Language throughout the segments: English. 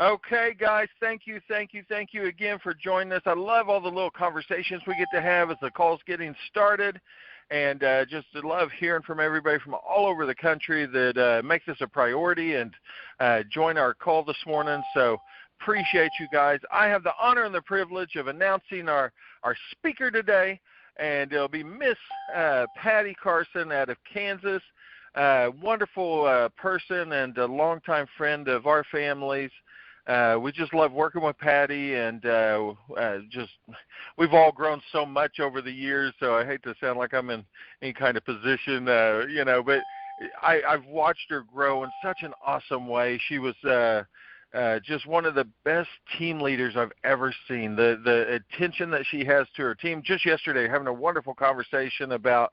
Okay, guys, thank you again for joining us. I love all the little conversations we get to have as the call's getting started, and just love hearing from everybody from all over the country that makes this a priority and join our call this morning. So appreciate you guys. I have the honor and the privilege of announcing our speaker today, and it'll be Miss Patty Carson out of Kansas. Wonderful person and a longtime friend of our families. We just love working with Patty, and we've all grown so much over the years, so I hate to sound like I'm in any kind of position, but I've watched her grow in such an awesome way. She was just one of the best team leaders I've ever seen. The attention that she has to her team. Just yesterday, having a wonderful conversation about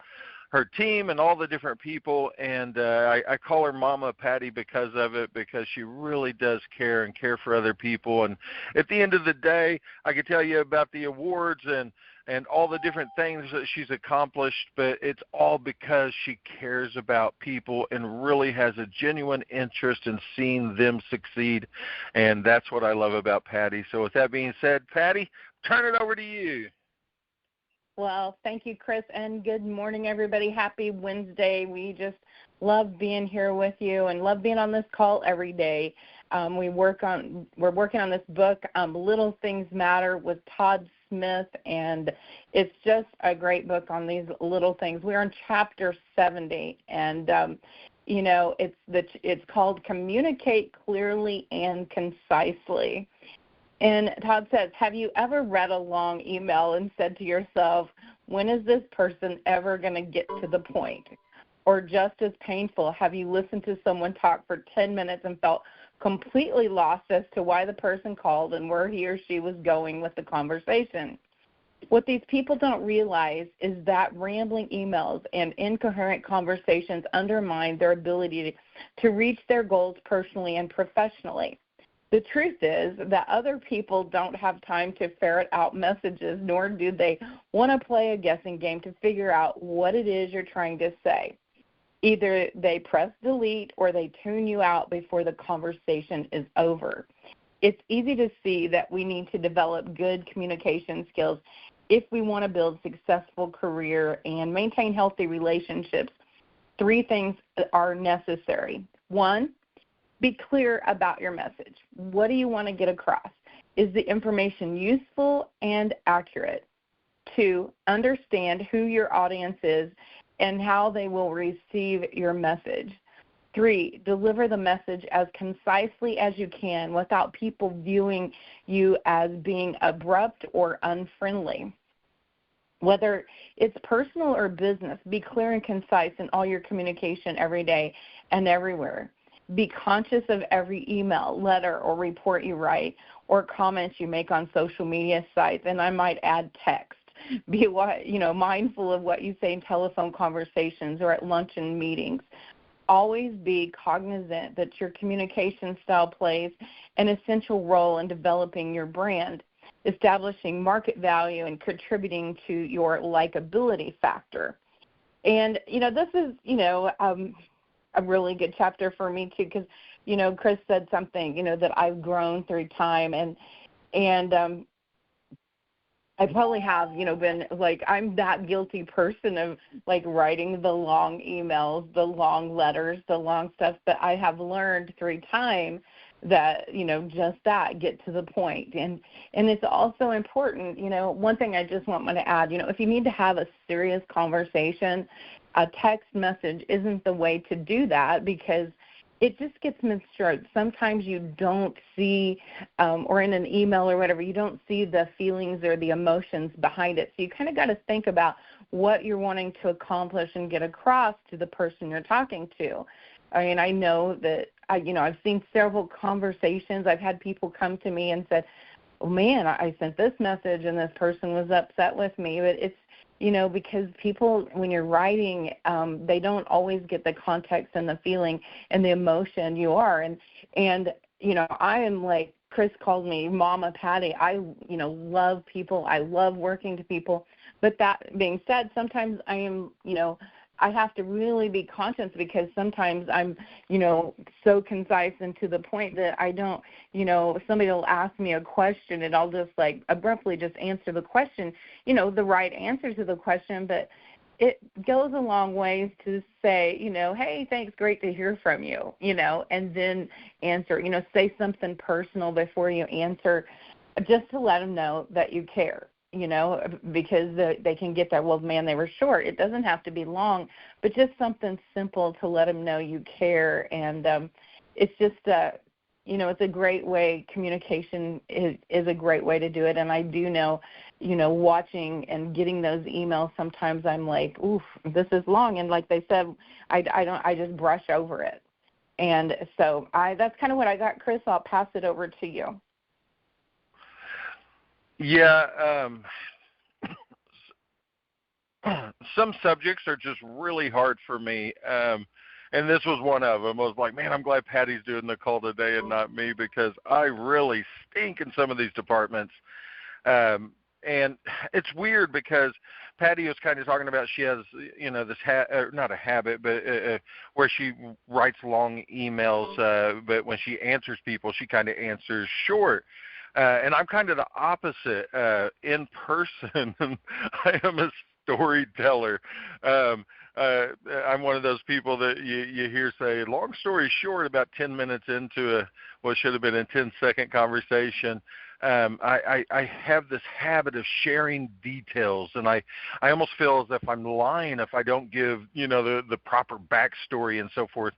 her team and all the different people, and I call her Mama Patty because of it, because she really does care for other people. And at the end of the day, I could tell you about the awards and all the different things that she's accomplished, but it's all because she cares about people and really has a genuine interest in seeing them succeed, and that's what I love about Patty. So with that being said, Patty, turn it over to you. Well, thank you, Chris, and good morning, everybody. Happy Wednesday. We just love being here with you and love being on this call every day. We're working on this book, Little Things Matter, with Todd Smith, and it's just a great book on these little things. We're on chapter 70, and it's called Communicate Clearly and Concisely. And Todd says, have you ever read a long email and said to yourself, when is this person ever going to get to the point? Or just as painful, have you listened to someone talk for 10 minutes and felt completely lost as to why the person called and where he or she was going with the conversation? What these people don't realize is that rambling emails and incoherent conversations undermine their ability to reach their goals personally and professionally. The truth is that other people don't have time to ferret out messages, nor do they want to play a guessing game to figure out what it is you're trying to say. Either they press delete or they tune you out before the conversation is over. It's easy to see that we need to develop good communication skills if we want to build a successful career and maintain healthy relationships. 3 things are necessary. 1, be clear about your message. What do you want to get across? Is the information useful and accurate? 2, understand who your audience is and how they will receive your message. 3, deliver the message as concisely as you can without people viewing you as being abrupt or unfriendly. Whether it's personal or business, be clear and concise in all your communication every day and everywhere. Be conscious of every email, letter, or report you write or comments you make on social media sites, and I might add text. Be mindful of what you say in telephone conversations or at luncheon meetings. Always be cognizant that your communication style plays an essential role in developing your brand, establishing market value, and contributing to your likability factor. And, this is, a really good chapter for me too, because Chris said something that I've grown through time, and I probably have been I'm that guilty person of writing the long emails, the long letters, the long stuff, but I have learned through time that just that, get to the point. And it's also important, one thing I just want to add, if you need to have a serious conversation, a text message isn't the way to do that, because it just gets misread. Sometimes you don't see, or in an email or whatever, you don't see the feelings or the emotions behind it. So you kind of got to think about what you're wanting to accomplish and get across to the person you're talking to. I mean, I know that, I've seen several conversations. I've had people come to me and said, oh, man, I sent this message and this person was upset with me. But it's, because people, when you're writing, they don't always get the context and the feeling and the emotion you are. And I am like, Chris called me Mama Patty. I, love people. I love working to people. But that being said, sometimes I am, I have to really be conscious because sometimes I'm, so concise and to the point that I don't, somebody will ask me a question and I'll just like abruptly just answer the question, the right answer to the question, but it goes a long ways to say, hey, thanks, great to hear from you, and then answer, say something personal before you answer, just to let them know that you care, because they can get that, well, man, they were short. It doesn't have to be long, but just something simple to let them know you care. And it's just, it's a great way. Communication is a great way to do it. And I do know, watching and getting those emails, sometimes I'm like, oof, this is long. And like they said, I just brush over it. And so that's kind of what I got. Chris, I'll pass it over to you. Yeah, some subjects are just really hard for me, and this was one of them. I was like, man, I'm glad Patty's doing the call today and not me, because I really stink in some of these departments. And it's weird because Patty was kind of talking about she has, this not a habit, but where she writes long emails, but when she answers people, she kind of answers short. And I'm kind of the opposite in person. I am a storyteller. I'm one of those people that you hear say, long story short, about 10 minutes into what should have been a 10-second conversation. I have this habit of sharing details, and I almost feel as if I'm lying if I don't give, the proper backstory and so forth.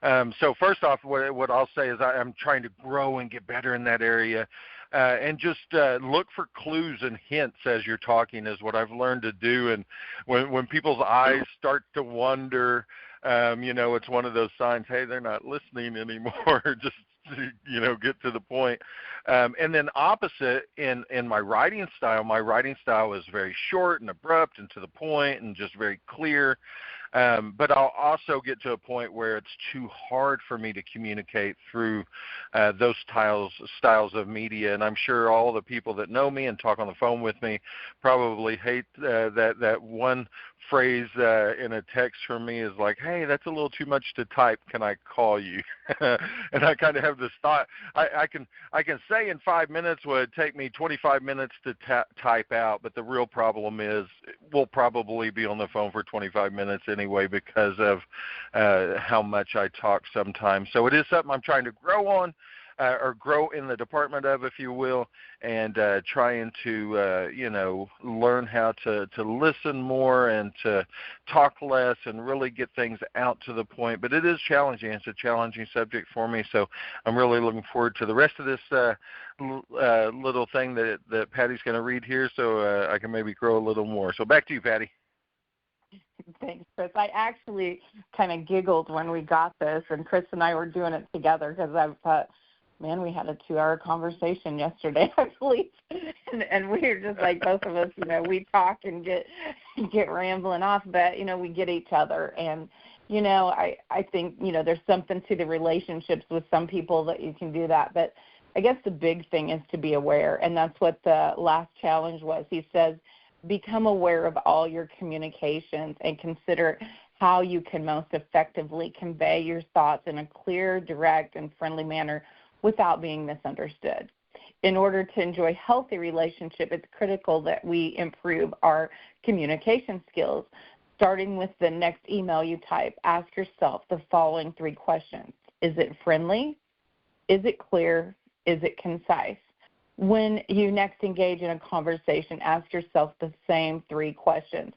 So first off, what I'll say is I'm trying to grow and get better in that area. And just look for clues and hints as you're talking is what I've learned to do. And when people's eyes start to wander, it's one of those signs, hey, they're not listening anymore. Just, get to the point. And then opposite in my writing style is very short and abrupt and to the point and just very clear. But I'll also get to a point where it's too hard for me to communicate through those styles of media. And I'm sure all the people that know me and talk on the phone with me probably hate that one phrase in a text from me is like, hey, that's a little too much to type. Can I call you? And I kind of have this thought. I can say in 5 minutes what it'd take me 25 minutes to type out, but the real problem is we'll probably be on the phone for 25 minutes anyway because of how much I talk sometimes. So it is something I'm trying to grow on, or grow in the department of, if you will, and trying to, learn how to listen more and to talk less and really get things out to the point. But it is challenging. It's a challenging subject for me, so I'm really looking forward to the rest of this little thing that Patty's going to read here, so I can maybe grow a little more. So back to you, Patty. Thanks, Chris. I actually kind of giggled when we got this, and Chris and I were doing it together because I thought, man, we had a 2-hour conversation yesterday, I believe, and we were just like both of us, we talk and get rambling off, but we get each other, and I think there's something to the relationships with some people that you can do that, but I guess the big thing is to be aware, and that's what the last challenge was. He says, become aware of all your communications and consider how you can most effectively convey your thoughts in a clear, direct, and friendly manner without being misunderstood. In order to enjoy healthy relationship, it's critical that we improve our communication skills. Starting with the next email you type, ask yourself the following 3 questions. Is it friendly? Is it clear? Is it concise? When you next engage in a conversation, ask yourself the same 3 questions.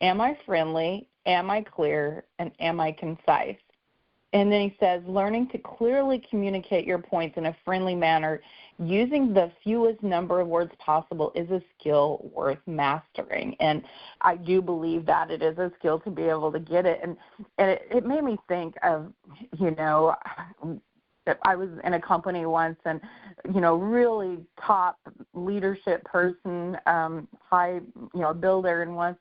Am I friendly? Am I clear? And am I concise? And then he says, learning to clearly communicate your points in a friendly manner using the fewest number of words possible is a skill worth mastering. And I do believe that it is a skill to be able to get it. And it made me think of, I was in a company once and, really top leadership person, high, builder and once.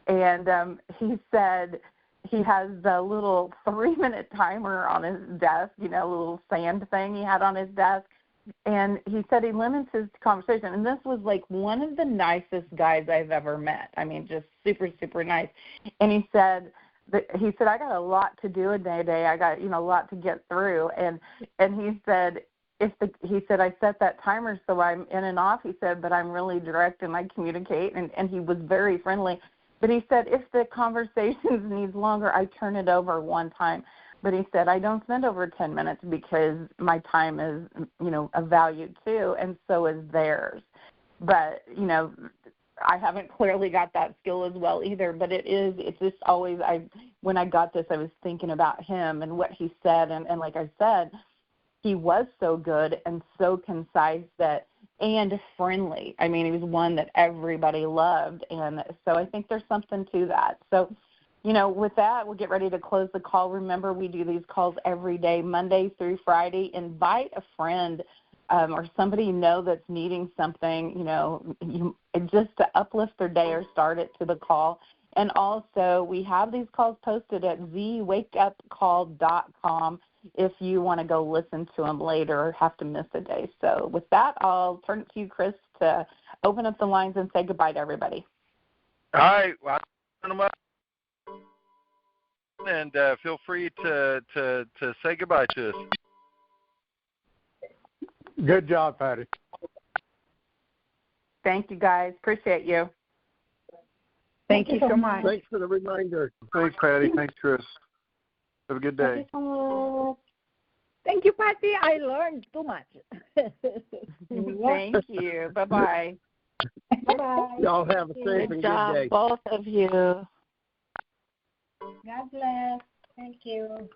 And he said, he has a little 3-minute timer on his desk, a little sand thing he had on his desk. And he said he limits his conversation. And this was like one of the nicest guys I've ever met. I mean, just super, super nice. And he said, he said, I got a lot to do today. I got, a lot to get through. And he said, I set that timer so I'm in and off. He said, but I'm really direct and I communicate. And he was very friendly. But he said, if the conversations needs longer, I turn it over one time. But he said, I don't spend over 10 minutes because my time is, of value too, and so is theirs. But, I haven't clearly got that skill as well either, but it's just always, when I got this, I was thinking about him and what he said, and like I said, he was so good and so concise and friendly. I mean, he was one that everybody loved, and so I think there's something to that. So, with that, we'll get ready to close the call. Remember, we do these calls every day, Monday through Friday. Invite a friend or somebody that's needing something, just to uplift their day or start it to the call. And also, we have these calls posted at thewakeupcall.com if you want to go listen to them later or have to miss a day. So with that, I'll turn it to you, Chris, to open up the lines and say goodbye to everybody. All right. Well, I'll turn them up. And feel free to say goodbye to us. Good job, Patty. Thank you, guys. Appreciate you. Thank you so much. Thanks for the reminder. Thanks, Patty. Thanks, Chris. Have a good day. Thank you, Patty. I learned too much. Thank you. Bye-bye. Bye-bye. Y'all have a safe and good day. Both of you. God bless. Thank you.